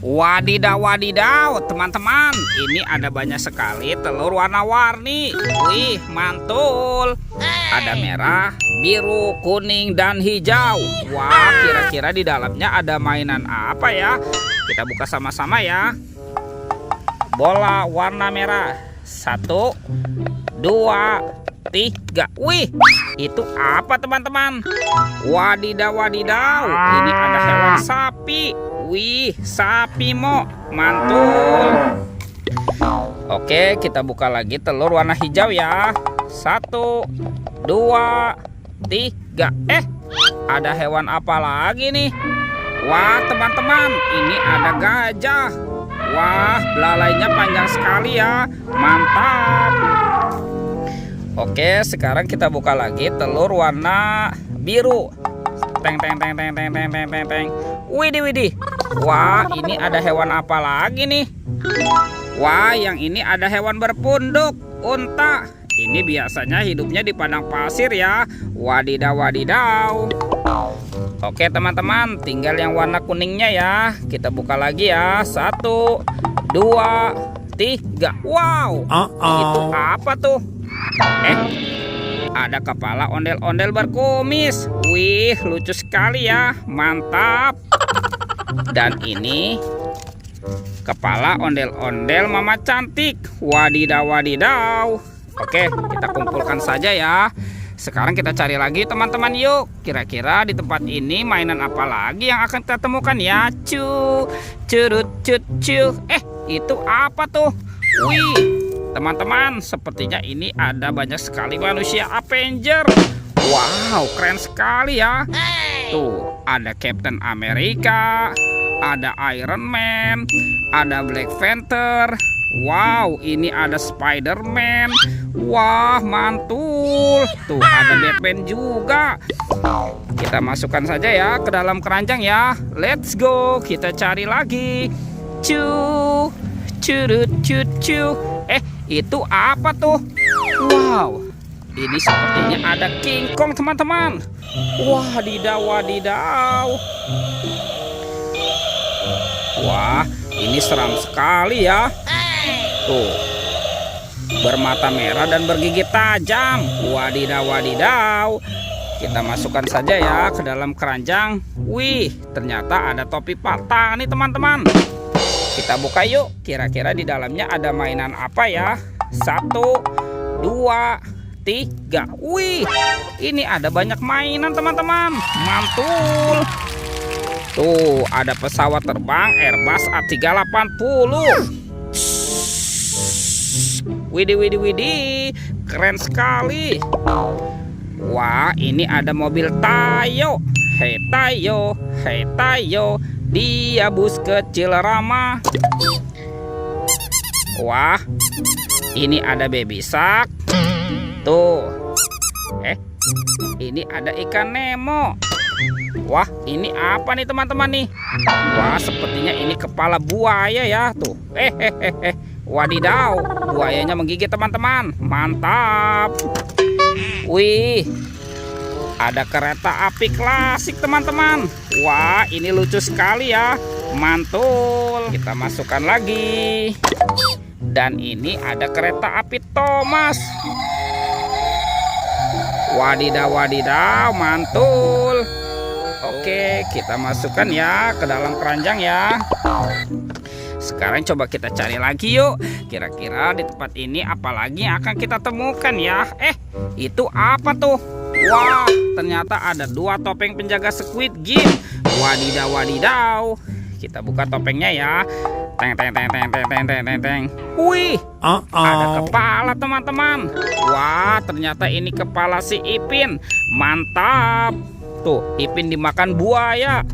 Wadidaw, wadidaw, teman-teman. Ini ada banyak sekali telur warna-warni. Wih, mantul. Ada merah, biru, kuning, dan hijau. Wah, kira-kira di dalamnya ada mainan apa ya? Kita buka sama-sama ya. Bola warna merah. 1, 2, 3. Wih, itu apa teman-teman? Wadidaw, wadidaw. Ini ada hewan sapi. Wih, sapi mo, mantul. Oke, kita buka lagi telur warna hijau ya. 1, 2, 3. Ada hewan apa lagi nih? Wah, teman-teman, ini ada gajah. Wah, belalainya panjang sekali ya. Mantap. Oke, sekarang kita buka lagi telur warna biru. Teng teng teng teng teng teng teng teng teng. Widih, widih. Wah, ini ada hewan apa lagi nih? Wah, yang ini ada hewan berpunduk, unta. Ini biasanya hidupnya di padang pasir ya. Wadidaw, wadidaw. Oke teman-teman, tinggal yang warna kuningnya ya. Kita buka lagi ya. 1, 2, 3. Wow, itu apa tuh? Ada kepala ondel-ondel berkumis. Wih, lucu sekali ya. Mantap. Dan ini kepala ondel-ondel mama cantik. Wadidaw, wadidaw. Oke, kita kumpulkan saja ya. Sekarang kita cari lagi teman-teman yuk. Kira-kira di tempat ini mainan apa lagi yang akan kita temukan ya? Curut cut cu. Itu apa tuh? Wih, teman-teman, sepertinya ini ada banyak sekali manusia Avenger. Wow, keren sekali ya. Tuh, ada Captain America, ada Iron Man, ada Black Panther. Wow, ini ada Spider-Man. Wah, mantul. Tuh, ada Batman juga. Kita masukkan saja ya ke dalam keranjang ya. Let's go, kita cari lagi. Curut cut cu. Itu apa tuh? Wow, ini sepertinya ada King Kong teman-teman. Wadidaw, wadidaw. Wah, ini seram sekali ya. Tuh, bermata merah dan bergigi tajam. Wadidaw, wadidaw. Kita masukkan saja ya ke dalam keranjang. Wih, ternyata ada topi patah nih teman-teman. Kita buka yuk. Kira-kira di dalamnya ada mainan apa ya? 1, 2, 3. Wih, ini ada banyak mainan teman-teman. Mantul. Tuh, ada pesawat terbang Airbus A380. Widih, widih, widih. Keren sekali. Wah, ini ada mobil Tayo. Hei Tayo, hei Tayo, dia bus kecil ramah. Wah, ini ada baby shark. Tuh. Ini ada ikan Nemo. Wah, ini apa nih teman-teman nih? Wah, sepertinya ini kepala buaya ya. Tuh. Wadidaw, buayanya menggigit teman-teman. Mantap. Wih, ada kereta api klasik teman-teman. Wah, ini lucu sekali ya. Mantul. Kita masukkan lagi. Dan ini ada kereta api Thomas. Wadidaw, wadidaw, mantul. Oke, kita masukkan ya ke dalam keranjang ya. Sekarang coba kita cari lagi yuk. Kira-kira di tempat ini apalagi yang akan kita temukan ya? Itu apa tuh? Wah, ternyata ada 2 topeng penjaga Squid Game. Wadidaw, wadidaw. Kita buka topengnya ya. Teng teng teng teng teng teng teng teng teng. Wih, ada kepala teman-teman. Wah, ternyata ini kepala si Ipin. Mantap. Tuh, Ipin dimakan buaya.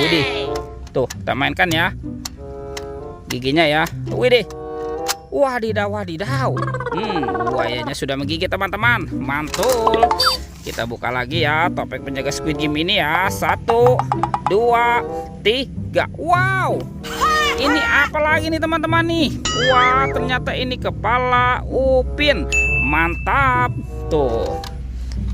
Widih. Tuh, kita mainkan ya. Giginya ya. Widih. Wadidaw, wadidaw. Buayanya sudah menggigit teman-teman. Mantul. Kita buka lagi ya topeng penjaga Squid Game ini ya. 1, 2, 3. Wow, ini apa lagi nih teman-teman nih? Wah, ternyata ini kepala Upin. Mantap. Tuh,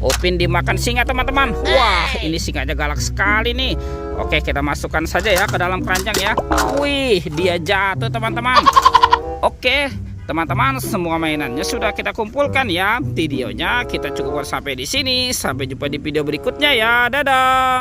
Upin dimakan singa teman-teman. Wah, ini singanya galak sekali nih. Oke, kita masukkan saja ya ke dalam keranjang ya. Wih, dia jatuh teman-teman. Oke, teman-teman, semua mainannya sudah kita kumpulkan ya. Videonya kita cukupkan sampai di sini. Sampai jumpa di video berikutnya ya. Dadah.